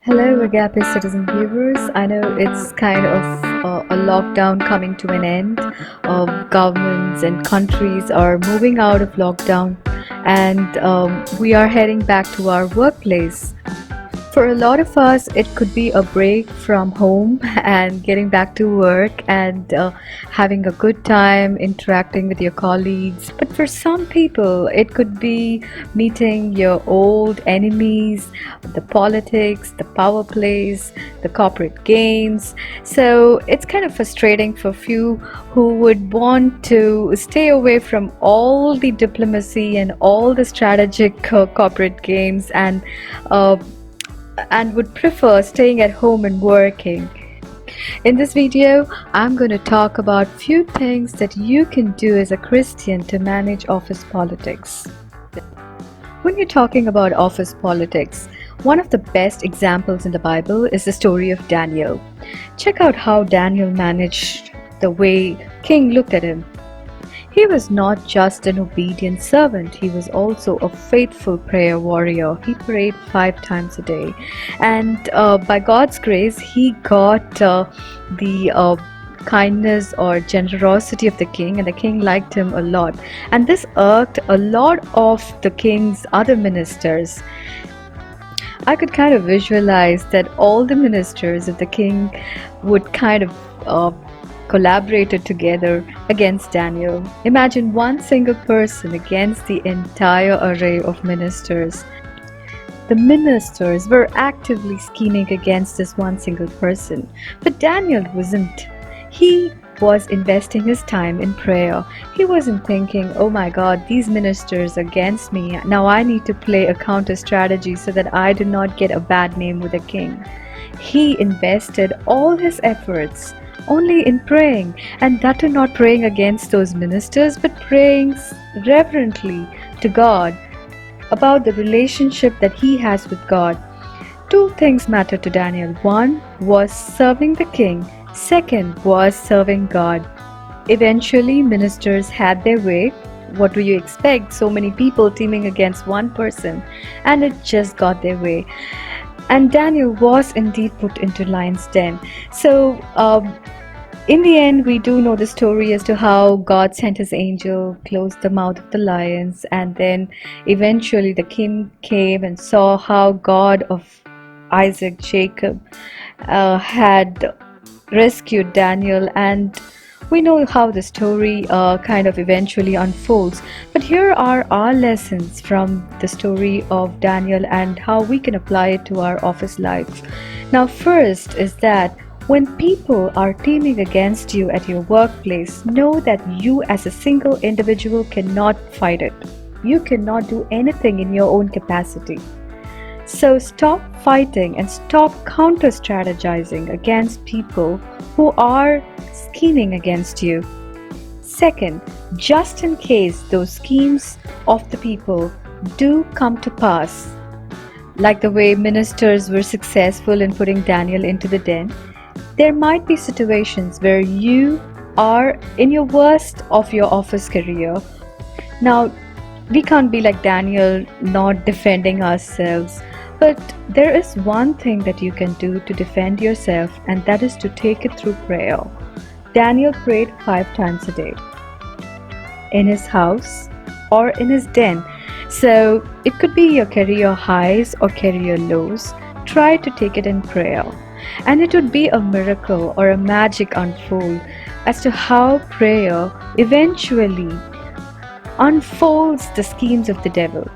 Hello, AGAPE citizen viewers. I know it's kind of a lockdown coming to an end. Governments and countries are moving out of lockdown, and we are heading back to our workplace. For a lot of us, it could be a break from home and getting back to work and having a good time interacting with your colleagues. But for some people, it could be meeting your old enemies, the politics, the power plays, the corporate games. So it's kind of frustrating for few who would want to stay away from all the diplomacy and all the strategic corporate games and would prefer staying at home and working. In this video, I'm going to talk about few things that you can do as a Christian to manage office politics. When you're talking about office politics, one of the best examples in the Bible is the story of Daniel. Check out how Daniel managed the way King looked at him. He was not just an obedient servant, he was also a faithful prayer warrior. He prayed 5 times a day. And by God's grace, he got the kindness or generosity of the king, and the king liked him a lot. And this irked a lot of the king's other ministers. I could kind of visualize that all the ministers of the king would kind of collaborated together against Daniel. Imagine one single person against the entire array of ministers. The ministers were actively scheming against this one single person, but Daniel wasn't. He was investing his time in prayer. He wasn't thinking, oh my God, these ministers against me. Now I need to play a counter strategy so that I do not get a bad name with the king. He invested all his efforts only in praying, and that too not praying against those ministers, but praying reverently to God about the relationship that he has with God. 2 things mattered to Daniel. One was serving the king. Second was serving God. Eventually, ministers had their way. What do you expect? So many people teaming against one person, and it just got their way. And Daniel was indeed put into lion's den. So in the end, we do know the story as to how God sent his angel, closed the mouth of the lions, and then eventually the king came and saw how God of Isaac, Jacob, had rescued Daniel, and we know how the story kind of eventually unfolds. But here are our lessons from the story of Daniel and how we can apply it to our office life. Now, first is that when people are teaming against you at your workplace, know that you as a single individual cannot fight it. You cannot do anything in your own capacity. So stop fighting and stop counter-strategizing against people who are scheming against you. Second, just in case those schemes of the people do come to pass, like the way ministers were successful in putting Daniel into the den, there might be situations where you are in your worst of your office career. Now, we can't be like Daniel, not defending ourselves, but there is one thing that you can do to defend yourself, and that is to take it through prayer. Daniel prayed 5 times a day in his house or in his den. So it could be your career highs or career lows. Try to take it in prayer. And it would be a miracle or a magic unfold as to how prayer eventually unfolds the schemes of the devil.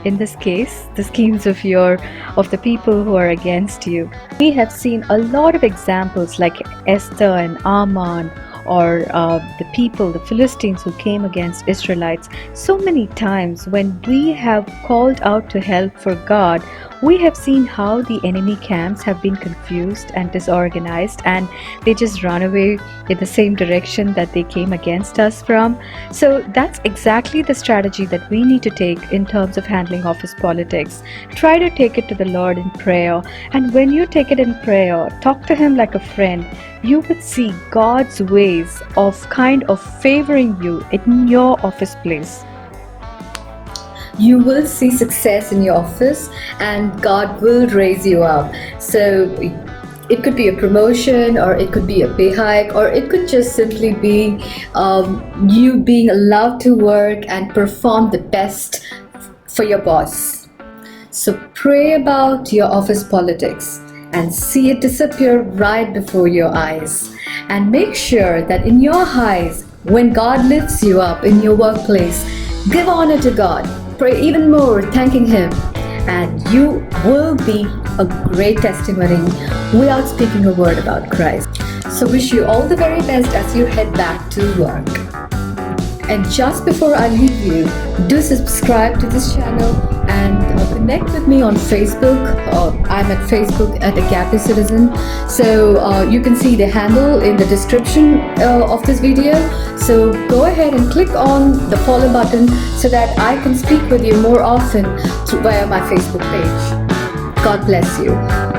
In this case, the schemes of the people who are against you. We have seen a lot of examples like Esther and Aman, or the Philistines who came against Israelites. So many times when we have called out to help for God, we have seen how the enemy camps have been confused and disorganized, and they just run away in the same direction that they came against us from. So that's exactly the strategy that we need to take in terms of handling office politics. Try to take it to the Lord in prayer, and when you take it in prayer, talk to him like a friend. You would see God's ways of kind of favoring you in your office place. you will see success in your office and God will raise you up. So it could be a promotion, or it could be a pay hike, or it could just simply be you being allowed to work and perform the best for your boss. So pray about your office politics and see it disappear right before your eyes. And make sure that in your eyes, when God lifts you up in your workplace, give honor to God. Pray even more, thanking Him. And you will be a great testimony without speaking a word about Christ. So wish you all the very best as you head back to work. And just before I leave you, do subscribe to this channel and connect with me on Facebook. I'm at Facebook at AGAPE Citizen. So you can see the handle in the description of this video. So go ahead and click on the follow button so that I can speak with you more often via my Facebook page. God bless you.